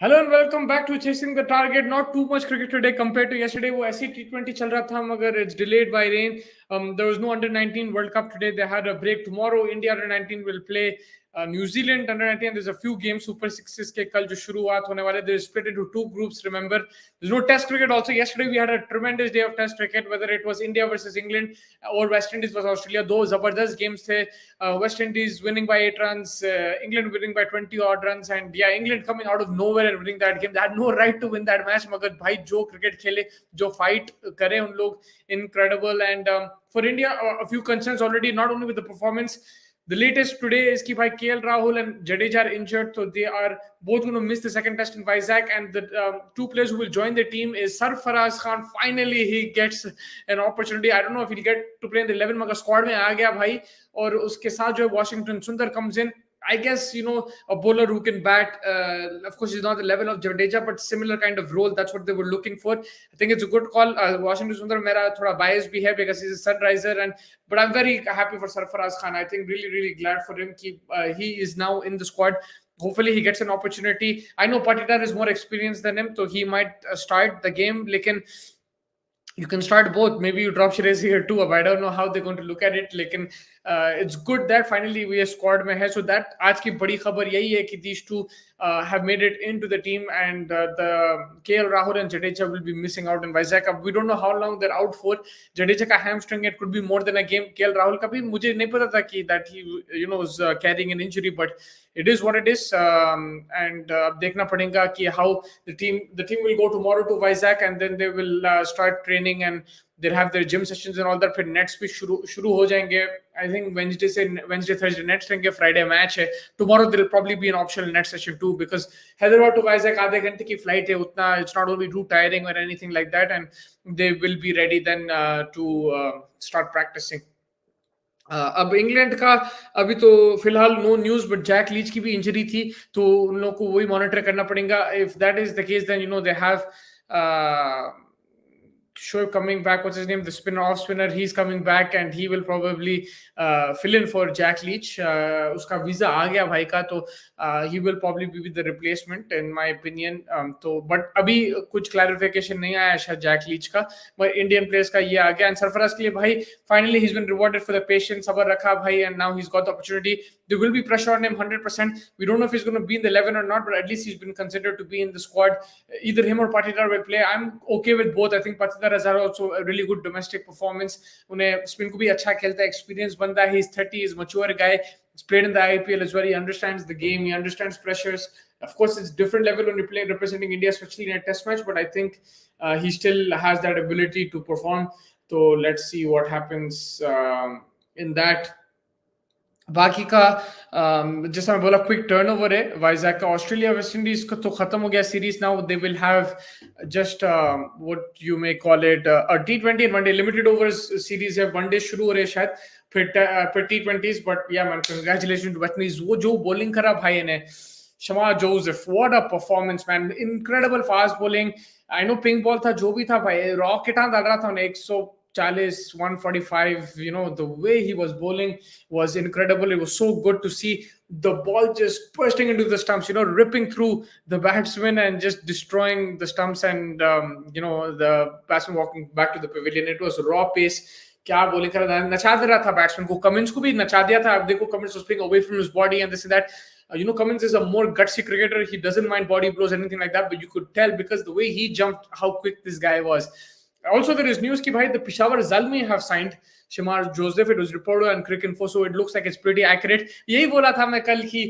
Hello and welcome back to Chasing the Target. Not too much cricket today compared to yesterday. वो ऐसी T20 चल रहा था मगर it's delayed by rain. There was no under 19 World Cup today. They had a break tomorrow. India under 19 will play New Zealand under 19. There's a few games Super Sixes के कल जो शुरुआत होने वाले. They're split into two groups. Remember, there's no Test cricket. Also, yesterday we had a tremendous day of Test cricket. Whether it was India versus England or West Indies versus Australia, those zabardast games थे. West Indies winning by 8 runs, England winning by 20 odd runs, and yeah, England coming out of nowhere and winning that game. They had no right to win that match. मगर भाई जो cricket खेले, जो fight करे उन लोग, incredible. And for India, a few concerns already, not only with the performance. The latest today is कि भाई KL Rahul and JADEJA are injured, so they are both going to miss the second test in Vizag. And the two players who will join the team is SARFRAZ Khan. Finally, he gets an opportunity. I don't know if he'll get to play in the 11, मगर squad में आ गया भाई. और उसके साथ जो है Washington Sundar comes in. I guess, a bowler who can bat. Of course, he's not the level of Jadeja, but similar kind of role. That's what they were looking for. I think it's a good call. Washington Sundar, mera thoda bias bhi hai because he's a sunriser, but I'm very happy for Sarfaraz Khan. I think really, really glad for him. He is now in the squad. Hopefully, he gets an opportunity. I know Patidar is more experienced than him, so he might start the game. Lekin you can start both. Maybe you drop Shreyas here too. But I don't know how they're going to look at it. Lekin it's good that finally we are squad mein hai. So that आज की बड़ी खबर यही है कि these two have made it into the team, and the KL Rahul and Jadeja will be missing out in Vizag. We don't know how long they're out for. Jadeja का hamstring, it could be more than a game. KL Rahul का भी मुझे नहीं पता था कि that he was carrying an injury, but it is what it is. And अब देखना पड़ेगा कि how the team will go tomorrow to Vizag, and then they will start training and they'll have their gym sessions and all that. फिर nets भी शुरू हो जाएंगे. I think Wednesday, Thursday nets रहेंगे. Friday match है. Tomorrow there will probably be an optional net session too, because Hyderabad to Vizag आधे घंटे की flight है. उतना it's not going to be too tiring or anything like that, and they will be ready then to start practicing. अब England का अभी तो फिलहाल no news, but Jack Leach की भी इंजरी थी, तो उन लोगों को वही मॉनिटर करना पड़ेगा. If that is the case, then they have Shoaib coming back. What's his name? The off spinner. He's coming back, and he will probably fill in for Jack Leach. Uska visa aa gaya bhai ka, to he will probably be the replacement, in my opinion. But abhi kuch clarification nahi aaya शायद Jack Leach का, but Indian players का ये आ गया. And Sarfaraz के लिए भाई finally he's been rewarded for the patience, सबर रखा भाई, and now he's got the opportunity. There will be pressure on him 100%. We don't know if he's going to be in the 11 or not, but at least he's been considered to be in the squad. Either him or Patidar will play. I'm okay with both. I think Patidar has had also a really good domestic performance. उन्हें spin को भी अच्छा खेलता है, experienced बंदा है. He's 30, he's a mature guy. He's played in the IPL as well. He understands the game. He understands pressures. Of course, it's different level when you're playing representing India, especially in a test match. But I think he still has that ability to perform. So let's see what happens in that. बाकी का जैसा मैं बोला, quick turnover है वाइजैक का. Australia West Indies का तो खत्म हो गया series. Now they will have just what you may call it a T20 and one day limited overs series है. वनडे शुरू हो रहे हैं शायद, फिर T20s. बट या मैन, कांग्रेचुलेशन टू वेस्ट. वो जो बॉलिंग करा भाई ने, Shamar Joseph, what a performance man. Incredible fast bowling. I know pink ball था, जो भी था भाई, रॉकेट डाल रहा था उन्हें. 140, 145, the way he was bowling was incredible. It was so good to see the ball just bursting into the stumps, ripping through the batsman and just destroying the stumps, and the batsman walking back to the pavilion. It was raw pace. क्या bowling कर रहा था, नचा दे रहा था batsman को. Cummins को भी नचा दिया था. अब देखो, Cummins was playing away from his body and this and that. Cummins is a more gutsy cricketer. He doesn't mind body blows, anything like that, but you could tell because the way he jumped, how quick this guy was. Also, there is news that the Peshawar Zalmi have signed Shamar Joseph. It was reported on Cricinfo, so it looks like it's pretty accurate. Yahi bola tha main kal ki,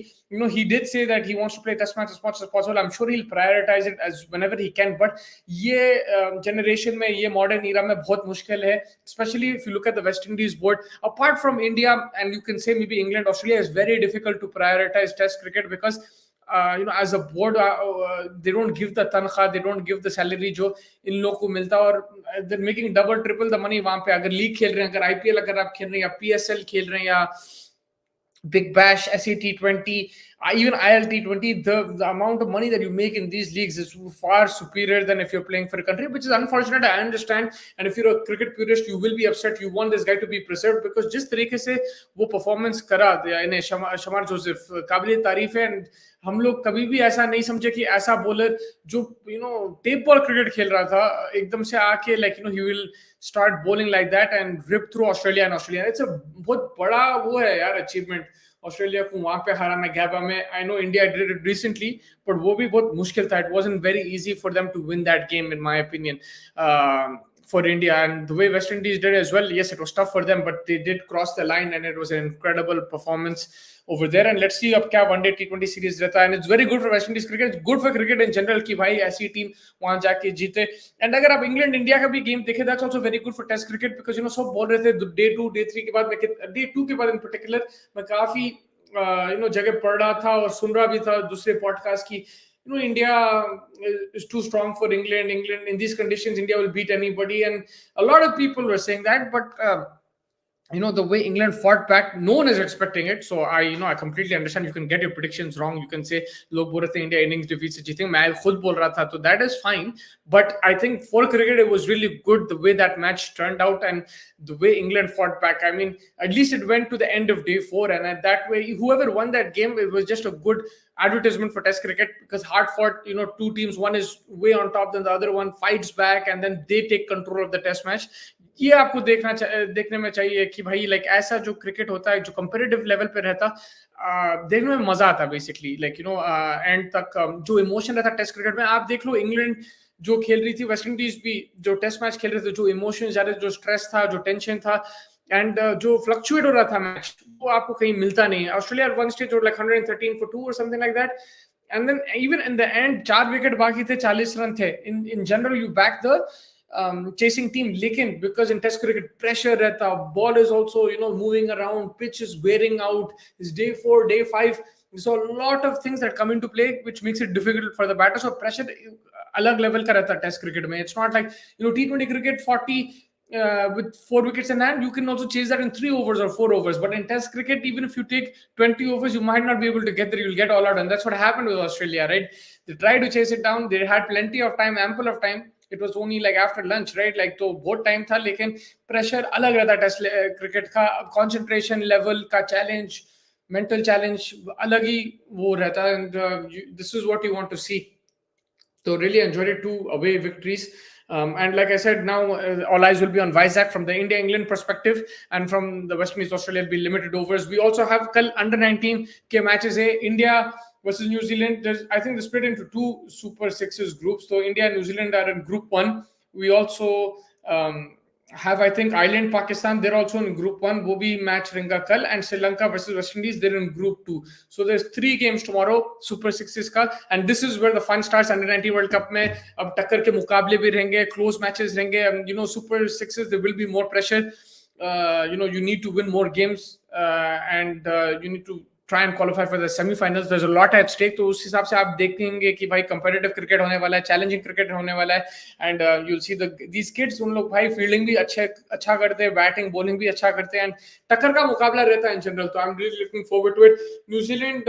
he did say that he wants to play test match as much as possible. I'm sure he'll prioritize it as whenever he can. But ye generation mein, ye modern era mein bahut mushkil hai, especially if you look at the West Indies board. Apart from India, and you can say maybe England, Australia is very difficult to prioritize test cricket because as a board, they don't give the tankha, they don't give the salary जो इन लोग को मिलता, और they're making double triple the money वहाँ पे. अगर league खेल रहे हैं, अगर IPL अगर आप खेल रहे हैं, या PSL खेल रहे हैं, या बिग बैश, ऐसी T20, even ILT20, the amount of money that you make in these leagues is far superior than if you're playing for a country, which is unfortunate. I understand. And if you're a cricket purist, you will be upset. You want this guy to be preserved because जिस तरीके से वो performance करा इन्हें शमार Joseph काबिल तारीफ है. And हम लोग कभी भी ऐसा नहीं समझे कि ऐसा बॉलर जो टेप बॉल क्रिकेट खेल रहा था एकदम से आके he will start bowling like that and rip through Australia and Australia. It's a बहुत बड़ा वो है यार achievement. ऑस्ट्रेलिया को वहां पे हराना गैबा में. I know India did it recently, but वो भी बहुत मुश्किल था. It wasn't very easy for them to win that game in my opinion for India. And the way West Indies did as well, yes, it was tough for them, but they did cross the line and it was an incredible performance over there. And let's see अब क्या one day T20 series रहता है. And it's very good for West Indies cricket, it's good for cricket in general कि भाई ऐसी team वहां जाके जीते. And अगर आप इंग्लैंड इंडिया का भी गेम देखें, that's also very good for test cricket because सब बोल रहे थे डे 2 डे 3 के बाद, डे 2 के बाद इन पर्टिकुलर मैं काफी जगह पढ़ रहा था और सुन रहा भी था दूसरे पॉडकास्ट की. India is too strong for England. England in these conditions, India will beat anybody, and a lot of people were saying that. But the way England fought back, no one is expecting it. So I completely understand. You can get your predictions wrong. You can say, "Log bol rahe the India innings defeat se jeetenge." मैं खुद बोल रहा था, so that is fine. But I think for cricket, it was really good the way that match turned out and the way England fought back. I mean, at least it went to the end of day 4, and at that way, whoever won that game, it was just a good advertisement for Test cricket because hard fought. Two teams, one is way on top than the other one, fights back, and then they take control of the Test match. ये आपको देखने में चाहिए कि भाई ऐसा जो cricket होता है जो कंपेटिटिव लेवल पे रहता, देखने में मजा आता बेसिकली. एंड तक जो इमोशन रहता टेस्ट क्रिकेट में. आप देख लो इंग्लैंड जो खेल रही थी, वेस्ट इंडीज भी जो टेस्ट मैच खेल रहे थे, जो इमोशन ज्यादा, जो स्ट्रेस था, जो टेंशन था, एंड जो फ्लक्चुएट हो रहा था मैच, वो आपको कहीं मिलता नहीं है. Australia won stage 113 for 2 or something like that. And then even in the end 4 wicket बाकी थे, 40 रन थे. In general you back the chasing team, lekin because in test cricket pressure rehta, ball is also moving around, pitch is wearing out, it's day 4 day 5, so a lot of things that come into play which makes it difficult for the batter. So pressure alag level ka rehta test cricket mein. It's not like T20 cricket 40 with 4 wickets in hand, you can also chase that in 3 overs or 4 overs. But in test cricket, even if you take 20 overs, you might not be able to get there. You'll get all out. And that's what happened with Australia, right? They tried to chase it down. They had plenty of time, ample of time. It was only after lunch, right? तो बहुत time था, लेकिन pressure अलग रहता test cricket का. concentration level का challenge, mental challenge अलग ही वो रहता. And this is what you want to see. So really enjoyed it, 2 away victories. And like I said, now all eyes will be on Vizag from the India-England perspective, and from the West Indies Australia will be limited overs. We also have kal under 19 ke matches hai. India versus New Zealand. I think they split into 2 Super Sixes groups. So India and New Zealand are in Group 1. We also have, I think, Ireland, Pakistan. They're also in Group 1. वो भी match रहेगा कल. And Sri Lanka versus West Indies, they're in Group 2. So there's 3 games tomorrow, Super Sixes का. And this is where the fun starts. Under 19 World Cup में अब टक्कर के मुकाबले भी रहेंगे, close matches रहेंगे. Super Sixes, there will be more pressure. You need to win more games, and you need to try and qualify for the semi-finals. There's a lot at stake. तो उस हिसाब से आप देखेंगे कि भाई competitive cricket होने वाला है, challenging cricket होने वाला है. And you'll see these kids, उन लोग भाई fielding भी अच्छा करते हैं, batting, bowling भी अच्छा करते हैं. And टक्कर का मुकाबला रहता है in general. So I'm really looking forward to it. New Zealand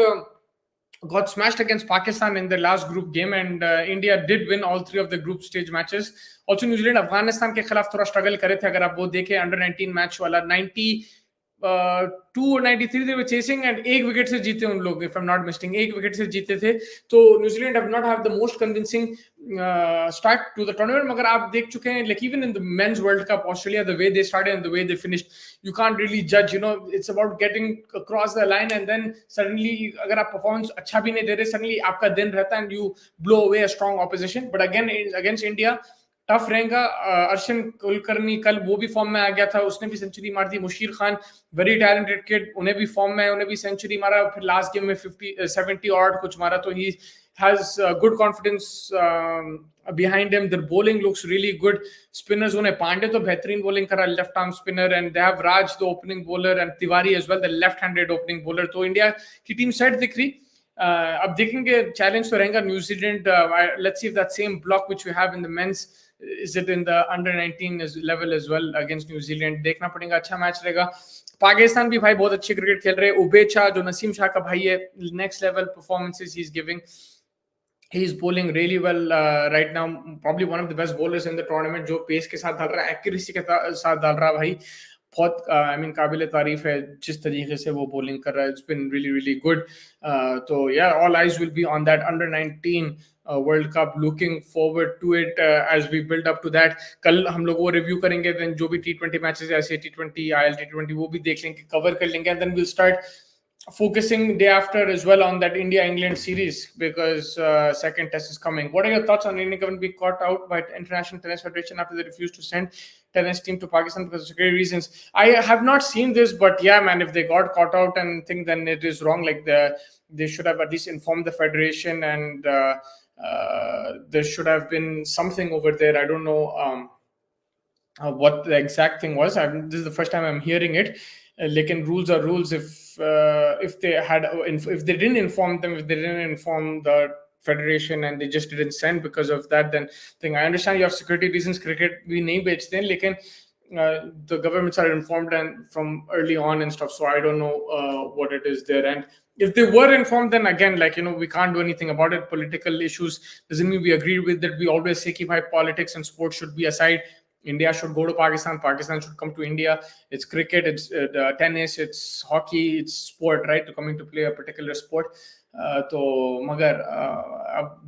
got smashed against Pakistan in the last group game, and India did win all 3 of the group stage matches. Also New Zealand Afghanistan के खिलाफ थोड़ा struggle करे थे. अगर आप वो देखें under 19 match वाला 92 और 93 they were chasing, and 1 wicket से जीते उन लोग, if I'm not mistaken, 1 wicket से जीते थे. तो New Zealand have not have the most convincing start to the tournament. मगर आप देख चुके हैं, like even in the men's World Cup, Australia, the way they started and the way they finished, you can't really judge. It's about getting across the line, and then suddenly अगर आप performance अच्छा भी नहीं दे रहे, suddenly आपका दिन रहता and you blow away a strong opposition. But again against India tough रहेगा. अर्शन कुलकर्णी कल वो भी फॉर्म में आ गया था, उसने भी सेंचुरी मार दी. Mushir Khan very talented kid, उन्हें भी फॉर्म में, उन्हें भी सेंचुरी मारा. फिर लास्ट गेम में 70 ऑड कुछ मारा. तो he has good confidence behind him. Their bowling looks really good. Spinners उन्हें पांडे तो बेहतरीन bowling करा, left arm spinner, and they have Raj the opening bowler and Tiwari as well, the left-handed opening bowler. तो India की team set दिख रही. अब देखेंगे, चैलेंज तो रहेगा New Zealand. Let's see if that same block which we have in the men's, is it in the under 19 level as well against New Zealand. देखना पड़ेगा, अच्छा मैच रहेगा. पाकिस्तान भी भाई बहुत अच्छी क्रिकेट खेल रहे हैं. उबेचा जो नसीम शाह का भाई है, next level performances he is giving. He's bowling really well right now. Probably one of the best bowlers in the tournament. जो पेस के साथ डाल रहा है, एक्यूरेसी के साथ डाल रहा है भाई, बहुत आई मीन काबिल तारीफ है जिस तरीके से वो बॉलिंग कर रहा है. It's been really really good. तो yeah all eyes will be on that under 19 world cup. Looking forward to it as we build up to that. कल हम लोग वो रिव्यू करेंगे, देन जो भी T20 मैचेस ऐसे T20 IL T20 वो भी देख लेंगे, कवर कर लेंगे, and then will start focusing day after as well on that India-England series, because second test is coming. What are your thoughts on India going to be caught out by International Tennis Federation after they refused to send tennis team to Pakistan because of security reasons? I have not seen this, but yeah, man, if they got caught out and think, then it is wrong. Like they should have at least informed the federation, and there should have been something over there. I don't know what the exact thing was. This is the first time I'm hearing it. Lekin rules are rules. If they didn't inform them, if they didn't inform the federation and they just didn't send because of that, then I understand you have security reasons. Cricket we nahi bechte hain, lekin the governments are informed and from early on and stuff. So I don't know what it is there. And if they were informed, then again, like, we can't do anything about it. Political issues doesn't mean we agree with it. We always say keep politics and sports should be aside. India should go to Pakistan. Pakistan should come to India. It's cricket, it's tennis, it's hockey, it's sport, right? Coming to play a particular sport. So, magar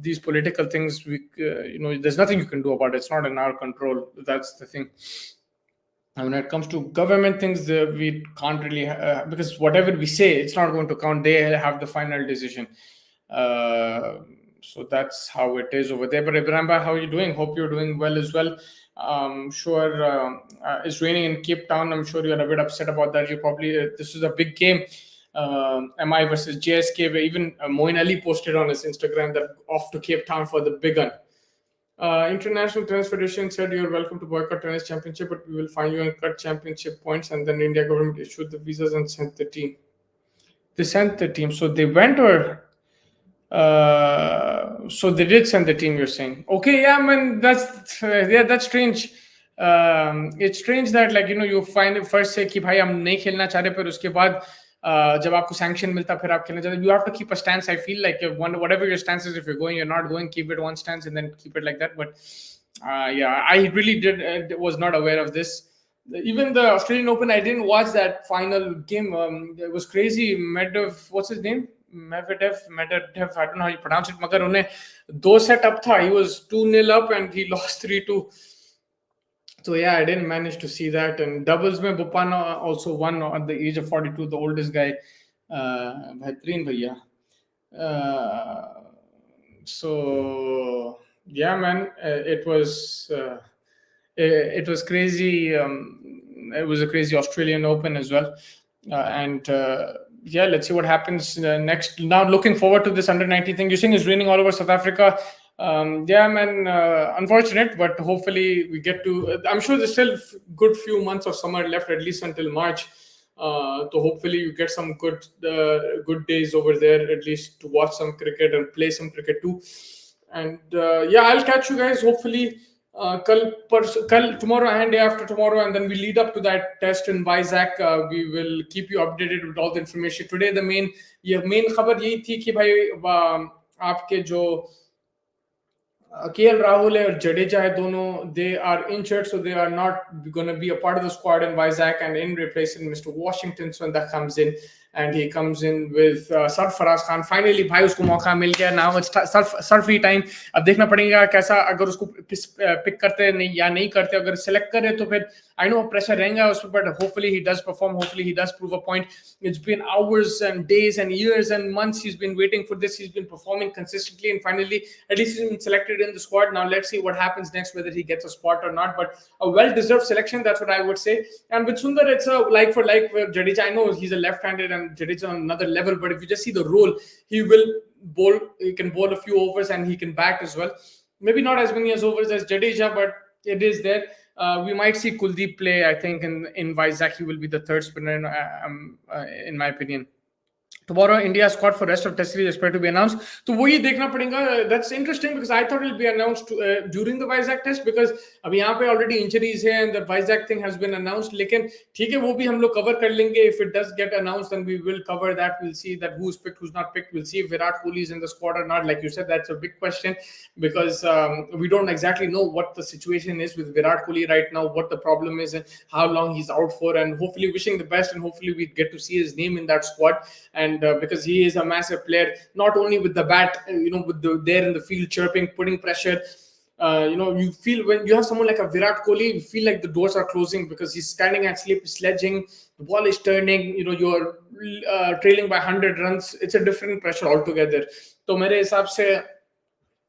these political things, there's nothing you can do about it. It's not in our control. That's the thing. And when it comes to government things, we can't really, because whatever we say, it's not going to count. They have the final decision. So that's how it is over there. But Ibrahim bhai, how are you doing? Hope you're doing well as well. Sure, it's raining in Cape Town. I'm sure you're a bit upset about that. You probably this is a big game, MI versus JSK, where even Moin Ali posted on his Instagram that off to Cape Town for the big one. International Tennis Federation said you're welcome to boycott tennis championship, but we will fine you and cut championship points. And then India government issued the visas and sent the team. They sent the team, so they went, or so they did send the team, you're saying? Okay, yeah, man, that's strange. It's strange that, like, you find it first say कि भाई हम नहीं खेलना चाह रहे, पर उसके बाद जब आपको sanction मिलता फिर आप खेलना चाहते. You have to keep a stance. I feel like whatever your stance is, if you're going, you're not going, keep it one stance and then keep it like that. But yeah, I really was not aware of this. Even the Australian Open, I didn't watch that final game. It was crazy. Medvedev, what's his name? Medvedev, I don't know how you pronounce it. Magar unhe do set up tha. He was 2-0 up and he lost 3-2. So yeah, I didn't manage to see that. And doubles mein Bopana also won at the age of 42, the oldest guy. Behtareen bhaiya. So yeah, man, it was crazy. It was a crazy Australian Open as well. And yeah, let's see what happens next. Now, looking forward to this under 19 thing. You're saying it's raining all over South Africa. Yeah, man, unfortunate, but hopefully we get to. I'm sure there's still good few months of summer left, at least until March. So hopefully you get some good days over there, at least to watch some cricket and play some cricket too. And yeah, I'll catch you guys hopefully tomorrow and day after tomorrow, and then we lead up to that test in Vizag. We will keep you updated with all the information. Today the main खबर यही थी कि भाई आपके जो KL Rahul and JADEJA दोनों, they are injured, so they are not going to be a part of the squad in Vizag, and in replacing Mr. Washington, so that comes in, and he comes in with SARFRAZ Khan. Finally भाई उसको मौका मिल गया. Now it's SARFRAZ time. अब देखना पड़ेगा कैसा, अगर उसको पिक करते नहीं या नहीं करते. अगर select करे तो फिर I know pressure रहेगा उस पर, but hopefully he does perform. Hopefully he does prove a point. It's been hours and days and years and months he's been waiting for this. He's been performing consistently, and finally at least he's been selected in the squad. Now let's see what happens next, whether he gets a spot or not. But a well-deserved selection, that's what I would say. And with Sundar, it's a like for like with JADEJA. I know he's a left-handed and JADEJA on another level, but if you just see the role, he can bowl a few overs and he can bat as well. Maybe not as many overs as JADEJA, but it is there. We might see Kuldeep play. I think in Vizag he will be the third spinner, in my opinion. tomorrow India squad for rest of test series expected to be announced. तो वही देखना पड़ेगा. That's interesting because I thought it'll be announced during the Vizag test, because अभी यहाँ पे already injuries है and the Vizag thing has been announced. लेकिन ठीक है, वो भी हम लोग cover कर लेंगे. If it does get announced, then we will cover that. We'll see that who's picked, who's not picked. We'll see if Virat Kohli is in the squad or not. Like you said, that's a big question because we don't exactly know what the situation is with Virat Kohli right now, what the problem is, and how long he's out for. And hopefully, wishing the best, and hopefully we get to see his name in that squad. And because he is a massive player, not only with the bat, with there in the field chirping, putting pressure. You feel when you have someone like a Virat Kohli, you feel like the doors are closing because he's standing and sledging, the ball is turning, you're trailing by 100 runs. It's a different pressure altogether. तो मेरे हिसाब से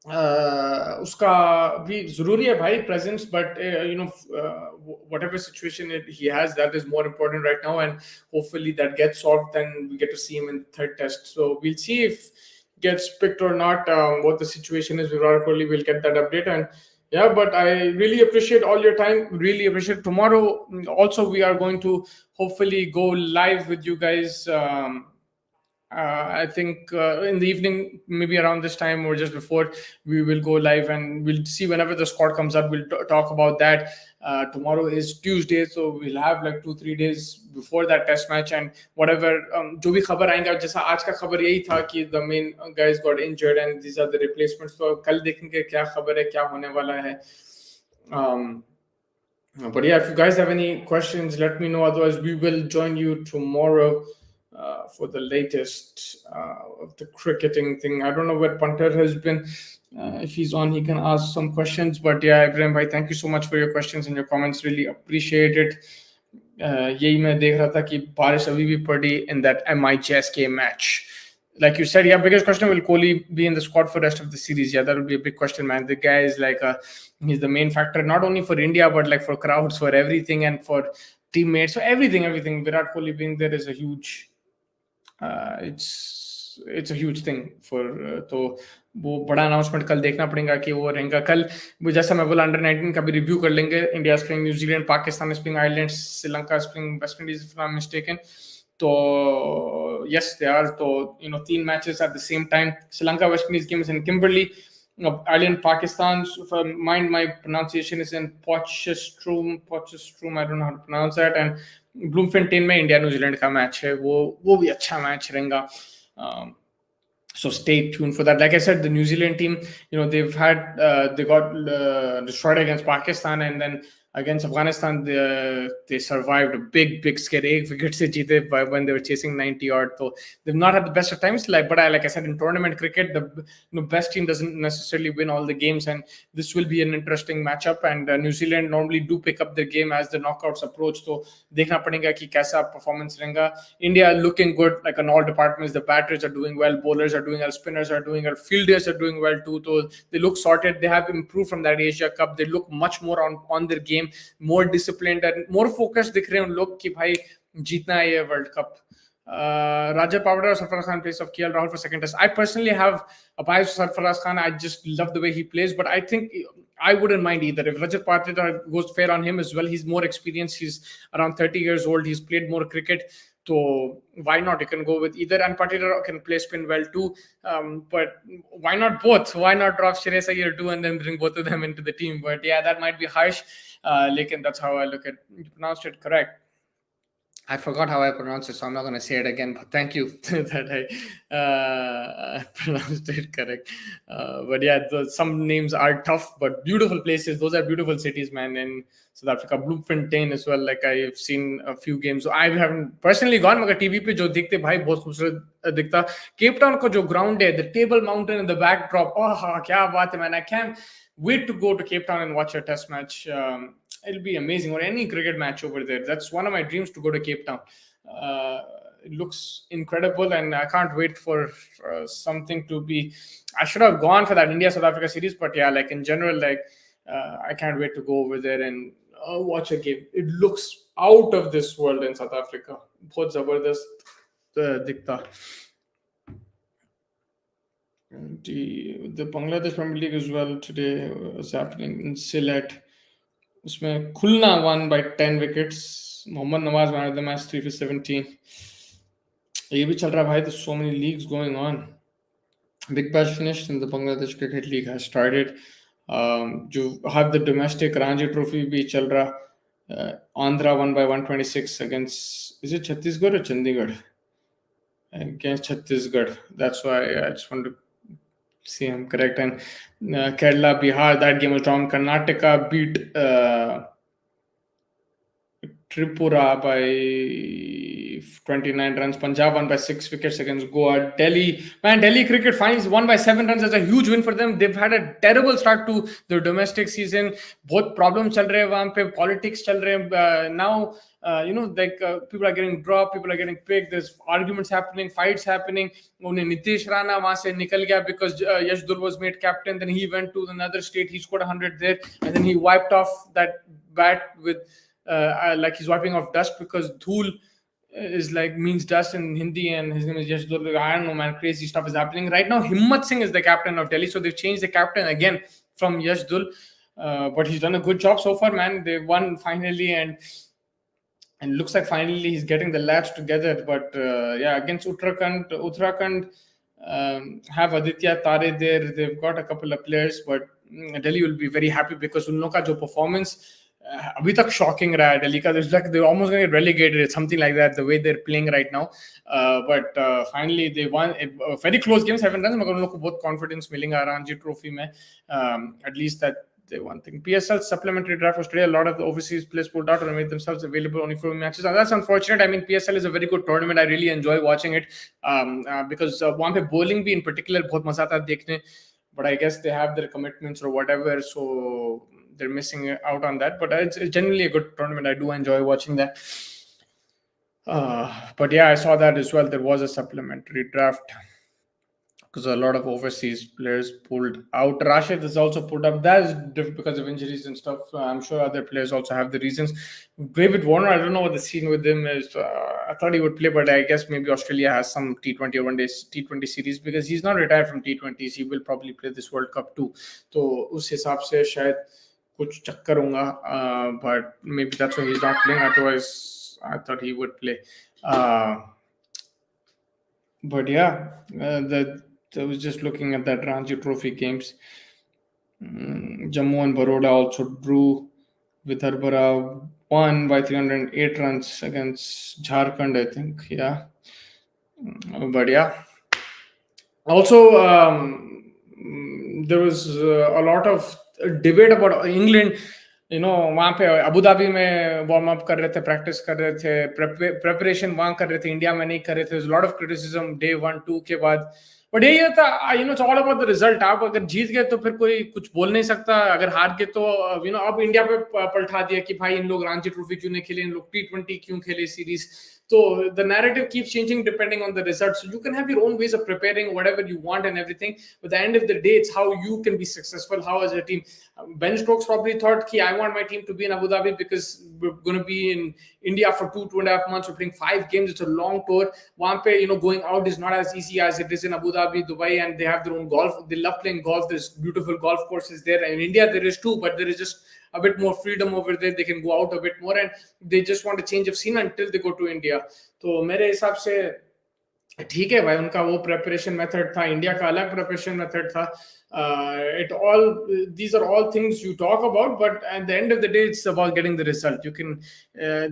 उसका भी जरूरी है भाई presence, but whatever situation he has, that is more important right now, and hopefully that gets solved. Then we get to see him in the third test. So we'll see if he gets picked or not, what the situation is with Virat Kohli. We'll get that update. And yeah, but I really appreciate all your time. Really appreciate. Tomorrow also we are going to hopefully go live with you guys. I think in the evening, maybe around this time or just before, we will go live and we'll see whenever the squad comes up. We'll talk about that. Tomorrow is Tuesday, so we'll have like 2-3 days before that test match, and whatever जो भी खबर आएंगा, जैसा आज का खबर यही था कि the main guys got injured and these are the replacements. तो कल देखेंगे क्या खबर है, क्या होने वाला है. But yeah, if you guys have any questions, let me know. Otherwise, we will join you tomorrow for the latest of the cricketing thing. I don't know where Punter has been. If he's on, he can ask some questions. But yeah, Ibrahim bhai, thank you so much for your questions and your comments. Really appreciate it. यही मैं देख रहा था कि बारिश अभी भी पड़ी in that MI-JSK match. Like you said, yeah, biggest question, will Kohli be in the squad for the rest of the series? Yeah, that would be a big question, man. The guy is like, he's the main factor, not only for India, but like for crowds, for everything, and for teammates, so everything. Virat Kohli being there is a huge, it's a huge thing for, तो वो बड़ा announcement कल देखना पड़ेगा कि वो रहेगा. कल जैसा मैं बोला, अंडर 19 का भी रिव्यू कर लेंगे. India spring, New Zealand, Pakistan spring, Ireland, Sri Lanka spring, West Indies, if I am mistaken. तो yes, they are. So 3 matches at the same time. Sri Lanka West Indies game is in Kimberley. Ireland Pakistan, if I mind my pronunciation, is in Potchefstroom. I don't know how to pronounce that. And Bloemfontein में India New Zealand का match है. वो भी अच्छा match रहेगा. So stay tuned for that. Like I said, the New Zealand team, they got destroyed against Pakistan, and then against Afghanistan, they survived a big scare. 1 wicket se jeete when they were chasing 90 odd. So they've not had the best of times. Like I said, in tournament cricket, the best team doesn't necessarily win all the games, and this will be an interesting matchup. And New Zealand normally do pick up their game as the knockouts approach. So देखना पड़ेगा कि कैसा performance रहेगा. India looking good, like on all departments. The batters are doing well, bowlers are doing well, spinners are doing well, fielders are doing well too. So they look sorted. They have improved from that Asia Cup. They look much more on their game, more disciplined and more focused. दिख रहे हैं उन लोग कि भाई जीतना है ये world cup. Raja Pavda or Sarfraz Khan place of KL Rahul for second test. I personally have a bias to Sarfraz Khan. I just love the way he plays, but I think I wouldn't mind either. If Rajat Patidar goes fair on him as well, he's more experienced. He's around 30 years old. He's played more cricket. So why not? You can go with either, and Patidar can play spin well too. But why not both? Why not drop Shreyas Iyer too and then bring both of them into the team? But yeah, that might be harsh. Lekin that's how I look at it. You pronounced it correct. I forgot how I pronounced it, so I'm not going to say it again. But thank you that I pronounced it correct. But yeah, some names are tough, but beautiful places. Those are beautiful cities, man. In South Africa, Bloemfontein as well. Like I've seen a few games. So I haven't personally gone, मगर TV पे जो दिखते भाई बहुत खूबसूरत दिखता. Cape Town का जो ground है, the Table Mountain in the backdrop. Oh, क्या बात है, man! I can't wait to go to Cape Town and watch a test match. It'll be amazing, or any cricket match over there. That's one of my dreams, to go to Cape Town. It looks incredible, and I can't wait for something to be. I should have gone for that India South Africa series, but yeah, like in general, like I can't wait to go over there and watch a game. It looks out of this world in South Africa. बहुत जबरदस्त दिखता. The Bangladesh Premier League as well today is happening in Sylhet. उसमें खुलना won by 10 wickets. Mohammad Nawaz man of the match, 3 for 17. ये भी चल रहा है भाई. There's so many leagues going on. Big Bash finished and the Bangladesh Cricket League has started. You have the domestic Ranji Trophy bhi chal raha. Andhra won by 126 against, is it Chhattisgarh or Chandigarh? Against Chhattisgarh. That's why I just want to see I'm correct. And Kerala, Bihar, that game was drawn. Karnataka beat Tripura by 29 runs. Punjab won by 6 wickets against Goa. Delhi cricket finds won by 7 runs. That's a huge win for them. They've had a terrible start to the domestic season. Both problems chal rahe hain wahan pe, politics chal rahe hain. Now people are getting dropped, people are getting picked, there's arguments happening, fights happening. Only Nitish Rana wahan se nikal gaya because Yash Dhul was made captain. Then he went to another state, he scored 100 there, and then he wiped off that bat with like he's wiping off dust, because Dhul is like means dust in Hindi, and his name is Yash Dhul. I don't know, man, crazy stuff is happening right now. Himmat Singh is the captain of Delhi, so they've changed the captain again from Yash Dhul, but he's done a good job so far, man. They won finally, and looks like finally he's getting the lads together. But yeah, against Uttarakhand have Aditya Tare there. They've got a couple of players, but Delhi will be very happy because उन लोगों का जो performance अभी तक shocking रहा है Delhi का. It's like they're almost going to get relegated. It's something like that, the way they're playing right now. But finally they won a very close game, 7 runs. मगर उन लोगों को बहुत confidence मिलेगा रणजी ट्रॉफी में. At least that they one thing. PSL supplementary draft Australia, a lot of the overseas players pulled out or made themselves available only for matches. That's unfortunate. I mean, PSL is a very good tournament. I really enjoy watching it because वहाँ पे bowling भी in particular बहुत मजा आता है देखने. But I guess they have their commitments or whatever, so they're missing out on that. But it's generally a good tournament. I do enjoy watching that. But yeah, I saw that as well. There was a supplementary draft because a lot of overseas players pulled out. Rashid is also pulled up. That is because of injuries and stuff. I'm sure other players also have the reasons. David Warner, I don't know what the scene with him is. I thought he would play, but I guess maybe Australia has some T20 or one-day T20 series because he's not retired from T20s. He will probably play this World Cup too. So उस हिसाब से शायद कुछ चक्कर होगा. But maybe that's why he's not playing. Otherwise, I thought he would play. But yeah, I was just looking at that Ranji Trophy games. Jammu and Baroda also drew. Vidarbhara won by 308 runs against Jharkhand, I think. Yeah. But yeah. Also, there was a lot of debate about England. वहाँ पे Abu Dhabi में warm up कर रहे थे, practice कर रहे थे, preparation वहाँ कर रहे थे, इंडिया में नहीं कर रहे थे. लॉट ऑफ क्रिटिसिज्म डे 1-2 के बाद. बट यही होता, it's all about the result. आप अगर जीत गए तो फिर कोई कुछ बोल नहीं सकता. अगर हार गए तो अब इंडिया पे पलटा दिया कि भाई इन लोग रणजी ट्रॉफी क्यों नहीं खेले, इन लोग T20 क्यों खेले series. So the narrative keeps changing depending on the results. So you can have your own ways of preparing whatever you want and everything. But at the end of the day, it's how you can be successful, how as a team. Ben Stokes probably thought, I want my team to be in Abu Dhabi because we're going to be in India for 2.5 months. We're playing 5 games. It's a long tour. Wahan pe, going out is not as easy as it is in Abu Dhabi, Dubai, and they have their own golf. They love playing golf. There's beautiful golf courses there. And in India, there is too, but there is just a bit more freedom over there. They can go out a bit more, and they just want a change of scene until they go to India. तो मेरे हिसाब से ठीक है भाई, उनका वो preparation method था, इंडिया का अलग प्रेपरेशन मेथड था. These are all things you talk about, but at the end of the day, it's about getting the result. You can,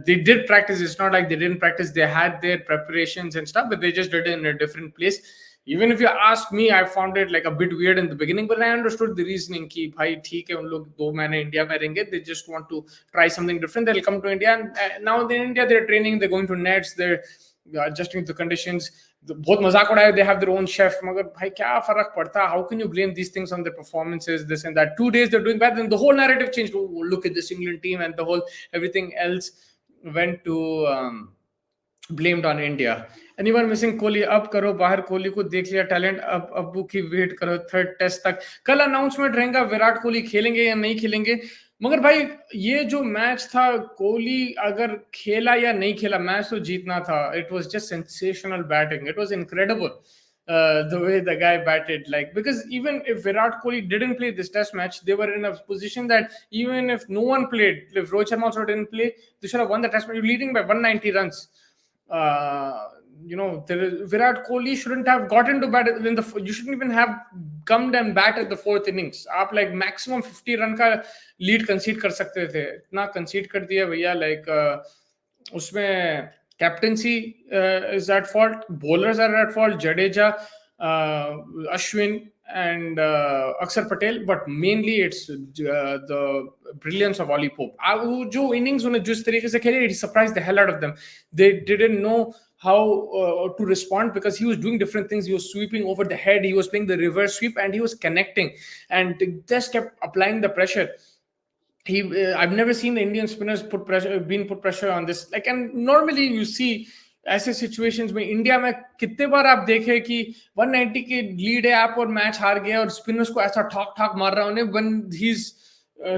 they did practice. It's not like they didn't practice. They had their preparations and stuff, but they just did it in a different place. Even if you ask me, I found it like a bit weird in the beginning, but I understood the reasoning कि भाई ठीक है, उन लोग 2 महीने India में रहेंगे. They just want to try something different. They'll come to India, and now in India they're training, they're going to nets, they're adjusting to the conditions. बहुत मजाक उड़ाया, they have their own chef. मगर भाई क्या फर्क पड़ता? How can you blame these things on their performances, this and that? 2 days they're doing bad, then the whole narrative changed. Oh, look at this England team, and the whole everything else went to blamed on India. Anyone missing Kohli? अब करो बाहर, कोहली को देख लिया talent, अब अब्बू की wait करो 3rd टेस्ट तक. कल अनाउंसमेंट रहेगा विराट कोहली खेलेंगे या नहीं खेलेंगे. मगर भाई ये जो मैच था, कोहली अगर खेला या नहीं खेला, मैच तो जीतना था. It was just sensational batting. It was incredible the way the guy batted. Like, because even if Virat Kohli didn't play this test match, they were in a position that even if no one played, if Rohit Sharma also didn't play, they should have won the test match. You're leading by 190 runs. Virat Kohli shouldn't have gotten to bat in the. You shouldn't even have come and bat at the fourth innings. आप like maximum 50 run का lead concede कर सकते थे. इतना concede कर दिया भैया. Like उसमें captaincy is at fault. Bowlers are at fault. Jadeja, Ashwin, and Akshar Patel, but mainly it's the brilliance of Ollie Pope. जो innings उन्हें जिस तरीके से खेले, it surprised the hell out of them. They didn't know how to respond because he was doing different things. He was sweeping over the head, he was playing the reverse sweep, and he was connecting and just kept applying the pressure. I've never seen the Indian spinners put pressure on this. Like, and normally you see ऐसे situations में India में कितने बार आप देखे कि 190 की lead है आप और मैच हार गया और स्पिनर्स को ऐसा ठाक ठाक मार रहा उन्हें when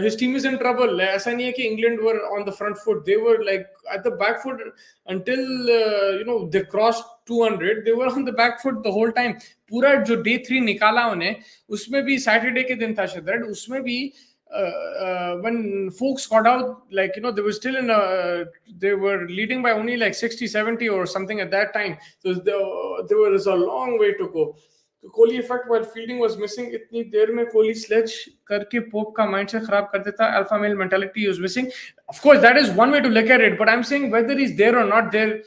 his team is in trouble. ऐसा नहीं है कि England were on the front foot. They were like at the back foot until they crossed 200. They were on the back foot the whole time. पूरा जो day 3 निकाला उन्हें, उसमें भी सैटरडे के दिन था शायद, उसमें भी when folks got out, like they were still they were leading by only like 60-70 or something at that time. So there was a long way to go. The Kohli effect while fielding was missing. इतनी देर में Kohli sledge करके Pope का mindset खराब कर देता. Alpha male mentality was missing. Of course, that is one way to look at it. But I'm saying whether he's there or not there,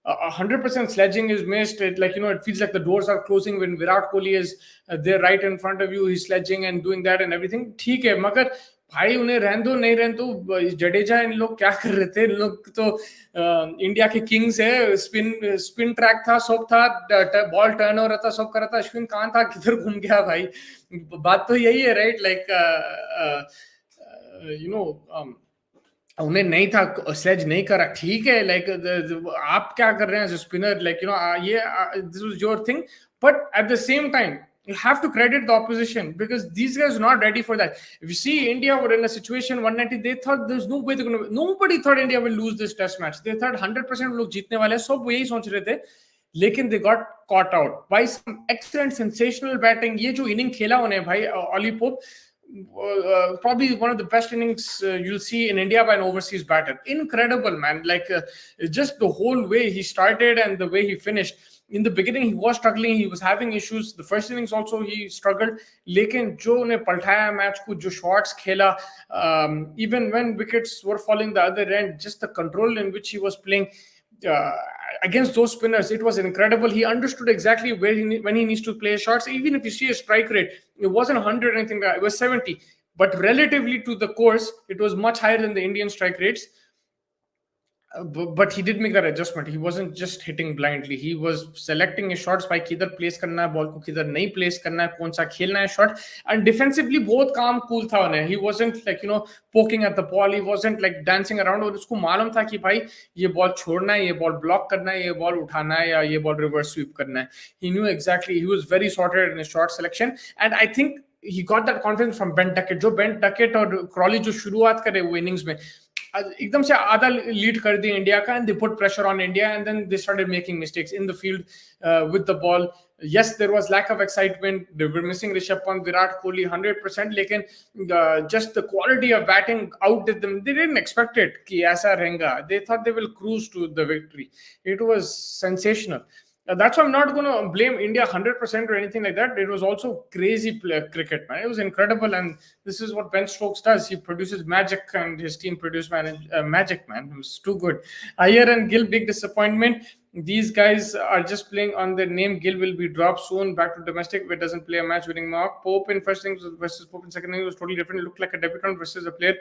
100% sledging is missed. It feels like the doors are closing when Virat Kohli is there right in front of you. He's sledging and doing that and everything. ठीक है, मगर भाई उन्हें रहने दो, नहीं रहने दो. जडेजा इन लोग क्या कर रहे थे? इन लोग तो इंडिया के किंग्स है. स्पिन ट्रैक था, सब था, बॉल टर्न हो रहा था, सब कर रहा था. अश्विन कहाँ था, किधर घूम गया भाई? बात तो यही है, राइट? लाइक उन्हें नहीं था, स्लेज नहीं करा, ठीक है. लाइक आप क्या कर रहे हैं एज अ स्पिनर? लाइक ये this was your thing, but at the same time you have to credit the opposition because these guys are not ready for that. If you see India were in a situation 190, they thought there's no way they're going to. Nobody thought India will lose this test match. They thought 100% लोग जीतने वाले हैं, सब यही सोच रहे थे. लेकिन they got caught out by some excellent sensational batting. ये जो inning खेला उन्हें भाई Ollie Pope, probably one of the best innings you'll see in India by an overseas batter. Incredible, man. Like just the whole way he started and the way he finished. In the beginning he was struggling, he was having issues. The first innings also he struggled, लेकिन जो उन्हें पलटाया match को, जो shots खेला, even when wickets were falling the other end, just the control in which he was playing against those spinners, it was incredible. He understood exactly when he needs to play shots. Even if you see a strike rate, it wasn't 100 or anything, it was 70, but relatively to the course it was much higher than the Indian strike rates. But he did make that adjustment. He wasn't just hitting blindly. He was selecting his shots by किधर place करना है ball को, किधर नहीं place करना है, कौन सा खेलना है शॉट. And defensively बहुत calm, cool था उन्हें. He wasn't like poking at the ball. He wasn't like dancing around. और उसको मालूम था कि भाई ये बॉल छोड़ना है, ये बॉल ब्लॉक करना है, ये बॉल उठाना है या ये बॉल रिवर्स स्वीप करना है. He knew exactly. He was very sorted in his shot selection. And I think he got that confidence from Ben Duckett. जो Ben Duckett और Crawley जो शुरुआत करे वो innings में एकदम से आधा लीड कर दी इंडिया का, and they put pressure on India, and then they started making mistakes in the field with the ball. Yes, there was lack of excitement. They were missing Rishabh Pant, Virat Kohli 100%, लेकिन just the quality of batting outdid them. They didn't expect it कि ऐसा रहेगा. They thought they will cruise to the victory. It was sensational. That's why I'm not going to blame India 100% or anything like that. It was also crazy cricket, man. It was incredible, and this is what Ben Stokes does. He produces magic, and his team produced magic, man. It was too good. Iyer and Gill, big disappointment. These guys are just playing on their name. Gill will be dropped soon, back to domestic, but doesn't play a match-winning mark. Pope in first innings versus Pope in second innings was totally different. It looked like a debutant versus a player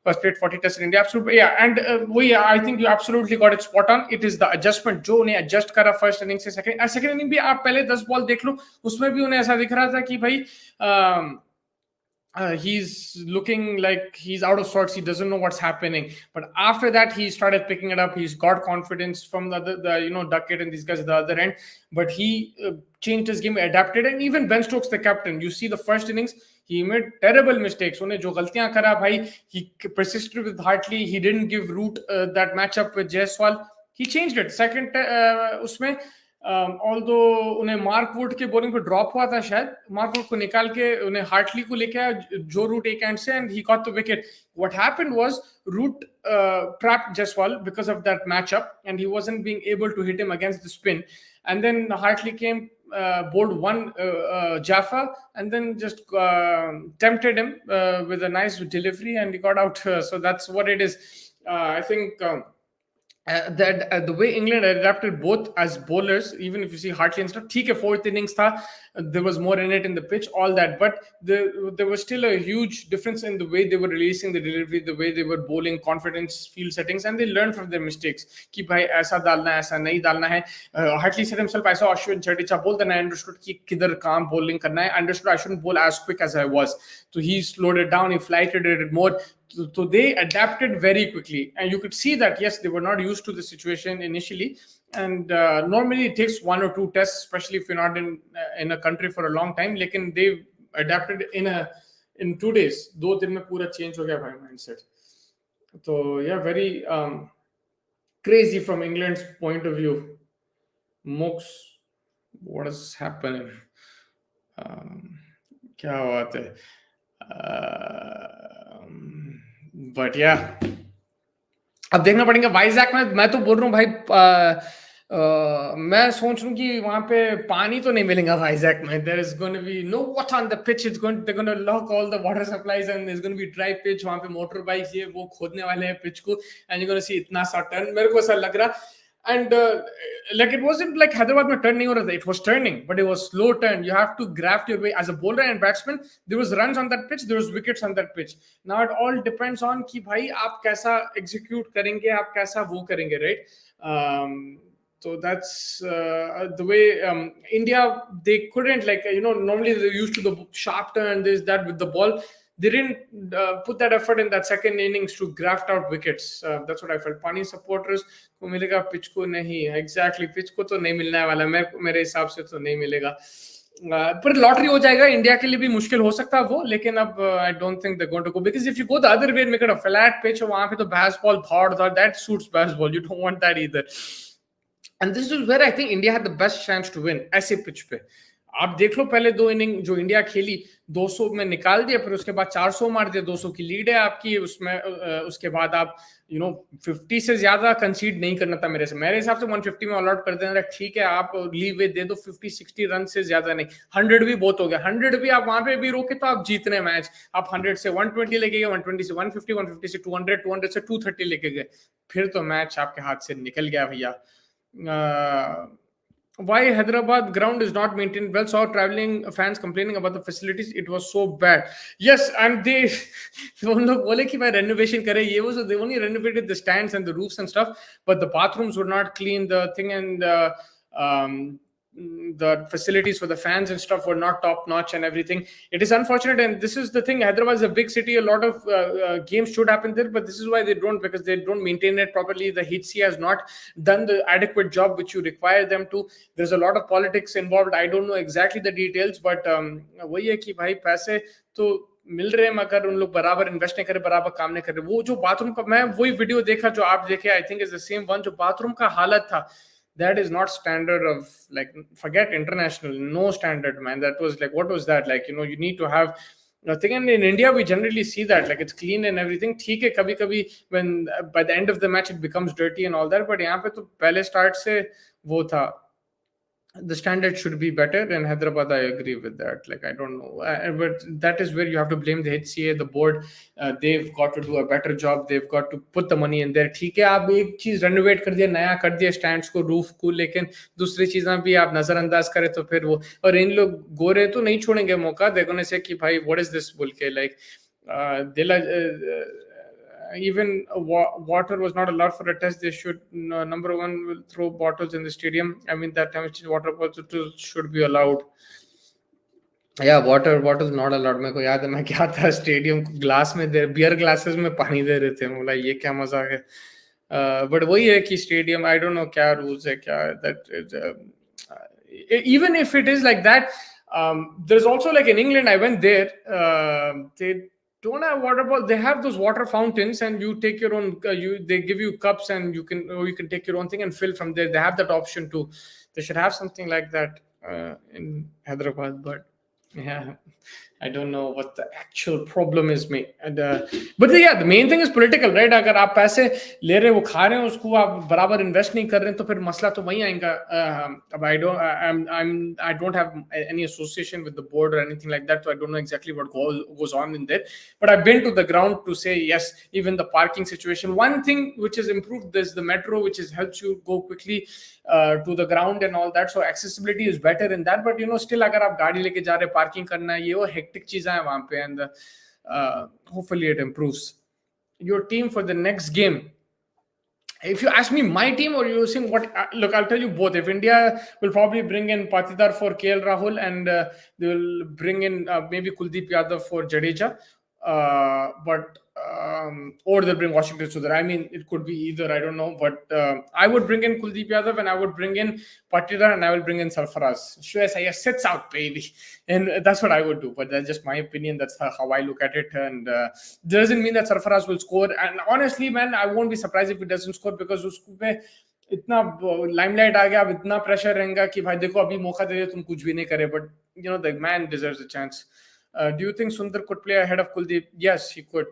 first played 40 tests in India. Absolutely, yeah. And I think you absolutely got it spot on. It is the adjustment. जो उन्हें adjust करा first inning से second inning भी आप पहले 10 ball देख लो, उसमें भी उन्हें ऐसा दिख रहा था कि भाई he's looking like he's out of sorts. He doesn't know what's happening. But after that, he started picking it up. He's got confidence from the Duckett and these guys at the other end. But he changed his game, adapted, and even Ben Stokes, the captain. You see the first innings, he made terrible mistakes. उन्हें जो गलतियां करा भाई, he persisted with Hartley. He didn't give Root that matchup with Jaiswal. He changed it. Second, उसमें although उन्हें Mark Wood के bowling पे drop हुआ था शायद, मार्क वुड को निकाल के उन्हें हार्टली को लेके आया जो रूट एक एंड से, and he got the wicket. What happened was Root trapped Jaiswal because of that matchup, and he wasn't being able to hit him against the spin. And then Hartley came, bowled one Jaffa, and then just tempted him with a nice delivery, and he got out. So that's what it is. I think. That the way England adapted both as bowlers, even if you see Hartley and stuff, ठीक है, fourth innings था, there was more in it in the pitch, all that, but there was still a huge difference in the way they were releasing the delivery, the way they were bowling, confidence, field settings, and they learned from their mistakes कि भाई ऐसा डालना है, ऐसा नहीं डालना है. Hartley said himself, I saw Ashwin Jadeja bowl, then I understood कि किधर काम bowling करना है, I understood I shouldn't bowl as quick as I was, so he slowed it down, he flighted it more. So they adapted very quickly, and you could see that yes, they were not used to the situation initially, and normally it takes 1 or 2 tests, especially if you're not in a country for a long time. Lekin they adapted in 2 days. 2 दिन में पूरा change हो गया भाई mindset. So yeah, very crazy from England's point of view. Mox, what is happening? क्या बात है? But या अब देखना पड़ेगा वाइजैक में. मैं तो बोल रहा हूँ भाई, मैं सोच रहा हूँ कि वहां पे पानी तो नहीं मिलेगा वाइजैक में. There is going to be no water on the pitch, it's going they going to lock all the water supplies, and it's going to be dry pitch. वहां पे मोटर बाइक ये वो खोदने वाले हैं पिच को, एंड यू गोइंग टू सी इतना सा टर्न. मेरे को ऐसा लग रहा. And like it wasn't like Hyderabad mein turn nahi ho raha tha. It was turning, but it was slow turn. You have to graft your way as a bowler and batsman. There was runs on that pitch, there was wickets on that pitch. Now it all depends on कि भाई आप कैसा execute करेंगे, आप कैसा वो करेंगे, right? So that's the way India, they couldn't, like, normally they're used to the sharp turn, this, that with the ball. They didn't put that effort in that second innings to graft out wickets. That's what I felt. Pani supporters को मिलेगा, pitch को नहीं. Exactly, pitch को तो नहीं मिलने वाला, मेरे हिसाब से तो नहीं मिलेगा. पर लॉटरी हो जाएगा. इंडिया के लिए भी मुश्किल हो सकता है वो, लेकिन अब I don't think they going to go, because if you go the other way, make it a flat pitch, वहां पे तो बैस बॉल धौड़, that suits Bazball. You don't want that either. And this is where I think India had the best chance to win. ऐसे pitch पे आप देख लो, पहले 2 inning जो इंडिया खेली 200 में निकाल दिया, फिर उसके बाद 400 मार दिया, 200 की लीड है आपकी उसमें. उसके बाद आप 50 से ज्यादा कंसीड नहीं करना था मेरे हिसाब से. 150 में ऑल आउट कर देना ठीक है, आप लीव दे दो. 50-60 रन से ज्यादा नहीं. 100 भी बहुत हो गया. 100 भी आप वहां पे भी रोके तो आप जीत रहे मैच. आप 100 से 120 लेके गए, 120 से 150, 150 से 200, 200 से 230 लेके गए, फिर तो मैच आपके हाथ से निकल गया भैया. Why Hyderabad ground is not maintained well? Saw traveling fans complaining about the facilities. It was so bad. Yes, and they उन लोग बोले कि भाई renovation करे ये वो, so they only renovated the stands and the roofs and stuff, but the bathrooms were not clean. The thing and the facilities for the fans and stuff were not top notch and everything. It is unfortunate, and this is the thing. Hyderabad is a big city. A lot of games should happen there, but this is why they don't, because they don't maintain it properly. The HC has not done the adequate job which you require them to. There's a lot of politics involved. I don't know exactly the details, but वही है कि भाई पैसे तो मिल रहे हैं, मगर उन लोग बराबर इन्वेस्ट नहीं करे, बराबर काम नहीं करे. वो जो बाथरूम का, मैं वही वीडियो देखा जो आप देखे, I think is the same one. जो बाथरूम का हालत था, that is not standard of, like, forget international, no standard, man. That was like, what was that like? You need to have nothing. And in India we generally see that, like, it's clean and everything. ठीक है, कभी कभी when by the end of the match it becomes dirty and all that, but यहाँ पे तो पहले start से वो था. The standard should be better. In Hyderabad, I agree with that. Like, I don't know, but that is where you have to blame the HCA, the board. They've got to do a better job. They've got to put the money in there. ठीक है, आप एक चीज renovate कर दिया, नया कर दिया स्टैंड्स को, रूफ को, लेकिन दूसरी चीजें भी आप नजरअंदाज करें तो फिर वो. और इन लोग गोरे तो नहीं छोड़ेंगे मौका. देखो ने से कि भाई व्हाट इज दिस बोल के, like, even water was not allowed for a test. They should, number one, will throw bottles in the stadium. I mean, that time water bottles should be allowed. Yeah, water bottles not allowed. मेरे को याद है, मैं क्या था, stadium glass में दे, beer glasses में पानी दे रहे थे. बोला ये क्या मजाक है. बट वही है कि स्टेडियम, आई डोंट नो क्या रूल्स है, क्या that. Even if it is like that, there's also, like, in England, I went there, they don't have water bottle. They have those water fountains, and you take your own. They give you cups, and you can take your own thing and fill from there. They have that option too. They should have something like that in Hyderabad, but yeah, I don't know what the actual problem is, mate. But yeah, the main thing is political, right? अगर आप पैसे ले रहे वो खा रहे हैं उसको आप बराबर इन्वेस्ट नहीं कर रहे हैं तो फिर मसला तो वहीं आएगा. अब I don't have any association with the board or anything like that, so I don't know exactly what goes on in there. But I've been to the ground to say yes. Even the parking situation, one thing which is improved is the metro, which helps you go quickly to the ground and all that. So accessibility is better in that. But still अगर आप गाड़ी लेके जा रहे parking करना है ये वो hectic चीज़ें हैं वहाँ पे, and hopefully it improves. Your team for the next game. If you ask me my team or you're saying what, look, I'll tell you both. If India will probably bring in Patidar for KL Rahul, and they will bring in maybe Kuldeep Yadav for Jadeja, or they'll bring Washington Sundar. I mean, it could be either, I don't know, but I would bring in Kuldeep Yadav, and I would bring in Patidar, and I will bring in SARFRAZ. Shreyas Iyer sits out, baby, and that's what I would do. But that's just my opinion. That's how I look at it, and doesn't mean that SARFRAZ will score. And honestly, man, I won't be surprised if he doesn't score, because उसको पे इतना limelight आ गया, अब इतना pressure रहेगा कि भाई देखो अभी मौका दे दे तुम कुछ भी नहीं करे. But the man deserves a chance. Do you think Sundar could play ahead of Kuldeep? Yes, he could.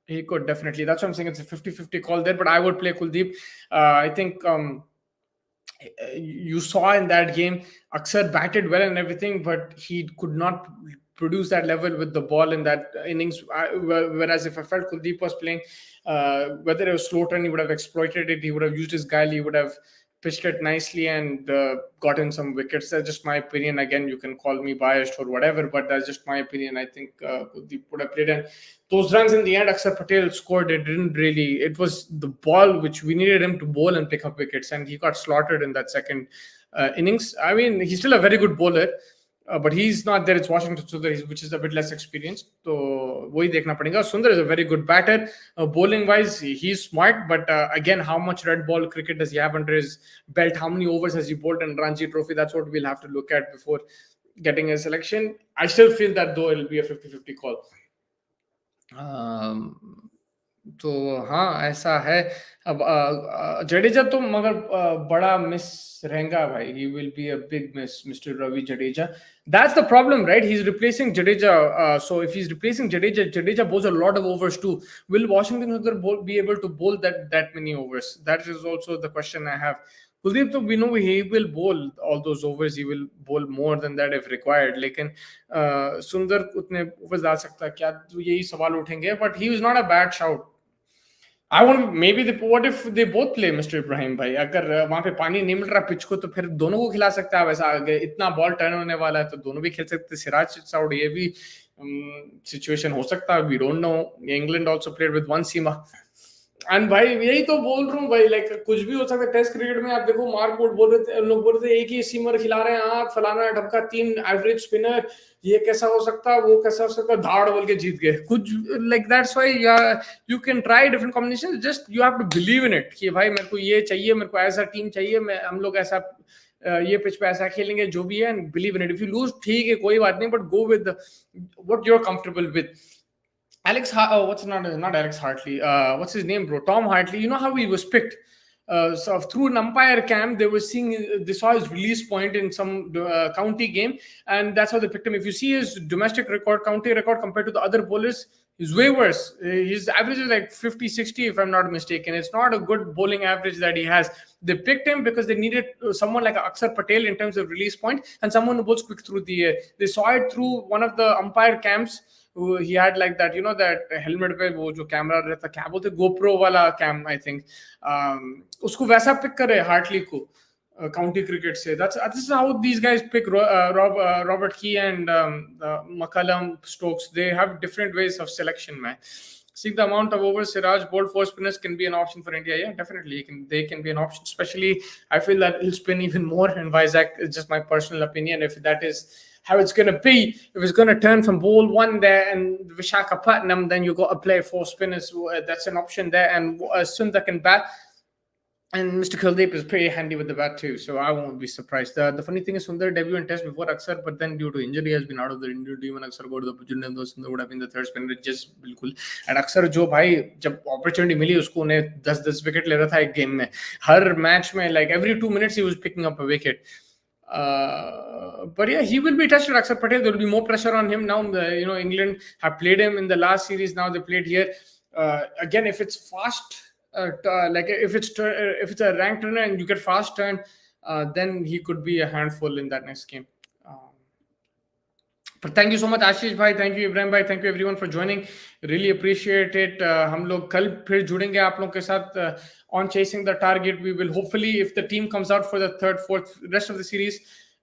He could, definitely. That's what I'm saying. It's a 50-50 call there, but I would play Kuldeep. I think you saw in that game, Aksar batted well and everything, but he could not produce that level with the ball in that innings. Whereas if I felt Kuldeep was playing, whether it was slow turn, he would have exploited it. He would have used his guile. He would have pitched it nicely and gotten some wickets. That's just my opinion. Again, you can call me biased or whatever, but that's just my opinion. I think Kuldeep would have played, and those runs in the end, Akshar Patel scored. It was the ball which we needed him to bowl and pick up wickets, and he got slaughtered in that second innings. I mean, he's still a very good bowler, but he's not there. It's Washington Sundar, which is a bit less experienced. So वही देखना पड़ेगा. Sundar is a very good batter. Bowling wise, he's smart, but again, how much red ball cricket does he have under his belt? How many overs has he bowled in Ranji Trophy? That's what we'll have to look at before getting a selection. I still feel that though it'll be a 50-50 call. तो हाँ ऐसा है. अब जडेजा तो मगर बड़ा miss रहेगा भाई. He will be a big miss, Mr. Ravi Jadeja. That's the problem, right? He's replacing Jadeja. So if he's replacing Jadeja, Jadeja bowls a lot of overs too. Will Washington Sundar be able to bowl that many overs? That is also the question I have. Kuldeep, we know he will bowl all those overs. He will bowl more than that if required. लेकिन सुंदर उतने overs डाल सकता है क्या? तो यही सवाल उठेंगे. But he was not a bad shout. I want maybe what if they both play, Mr. Ibrahim भाई? अगर वहाँ पे पानी नहीं मिल रहा पिच को तो फिर दोनों को खिला सकता है. वैसा इतना बॉल टर्न होने वाला है तो दोनों भी खेल सकते. सिराज साउड ये भी सिचुएशन हो सकता है. We don't know. England also played with one seamer. And भाई यही तो बोल रहा हूँ भाई, लाइक कुछ भी हो सकता है टेस्ट क्रिकेट में. आप देखो मार्कोट बोल रहे थे, लोग बोल रहे थे एक ही सीमर खिला रहे हैं आप, फलाना ढमका 3 एवरेज स्पिनर, ये कैसा हो सकता है, वो कैसा हो सकता है, धाड़ बोल के जीत गए कुछ. Like that's why you can try different combination. Just you have to believe in it कि भाई मेरे को ये चाहिए, मेरे को ऐसा टीम चाहिए, मैं हम लोग ऐसा ये पिच पे ऐसा खेलेंगे जो भी है, and believe in it. If you lose ठीक है कोई बात नहीं, but go with what you are comfortable with. Alex, what's not Alex Hartley? What's his name, bro? Tom Hartley. You know how he was picked? So through an umpire cam, they saw his release point in some county game, and that's how they picked him. If you see his domestic record, county record compared to the other bowlers, he's way worse. His average is like 50-60, if I'm not mistaken. It's not a good bowling average that he has. They picked him because they needed someone like Aksar Patel in terms of release point, and someone who bowls quick through the air. They saw it through one of the umpire cams. He had like that, that helmet पे वो जो camera रहता, क्या बोलते, GoPro वाला cam, I think. उसको वैसा pick करे हार्टली को काउंटी क्रिकेट से. This is how these guys pick Robert Key and McCullum, Stokes. They have different ways of selection, man. See the amount of overs Siraj bowled for spinners can be an option for India. Yeah, definitely they can be an option. Especially, I feel that he'll spin even more in Vizag. It's just my personal opinion. If that is how it's going to be, if it's going to turn from bowl one there and Vishakhapatnam, then you got to play 4 spinners. That's an option there. And Sundar can bat. And Mr. Kuldeep is pretty handy with the bat too, so I won't be surprised. The funny thing is, Sundar debut and test before Aksar, but then due to injury has been out of the Indian team. And Aksar go to the position, though Sundar would have been the third spinner, just बिल्कुल. And Aksar जो भाई जब opportunity मिली उसको उन्हें 10 wicket ले रहा था एक game में. हर match में like every 2 minutes he was picking up a wicket. But yeah, he will be tested. Aksar Patel, there will be more pressure on him now. England have played him in the last series. Now they played here. Again, if it's fast. Like if it's a ranked runner and you get fast turn, then he could be a handful in that next game. But thank you so much Ashish bhai, thank you Ibrahim bhai, thank you everyone for joining, really appreciate it. हम लोग कल फिर जुड़ेंगे आप लोगों के साथ on chasing the target. We will hopefully, if the team comes out for the third, fourth, rest of the series,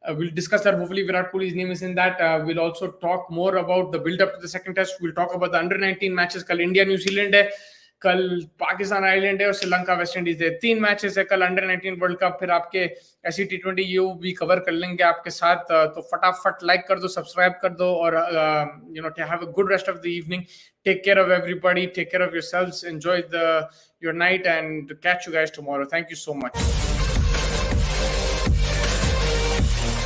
we'll discuss that. Hopefully Virat Kohli's name is in that. We'll also talk more about the build up to the second test. We'll talk about the under 19 matches. कल India New Zealand है, कल Pakistan island है और Sri Lanka West Indies है. 3 matches है कल under 19 world cup. फिर आपके ऐसी T20 ये भी कवर कर लेंगे आपके साथ. तो फटाफट लाइक कर दो, सब्सक्राइब कर दो और have a good rest of the evening. Take care of everybody, take care of yourselves, enjoy your night, and catch you guys tomorrow. Thank you so much.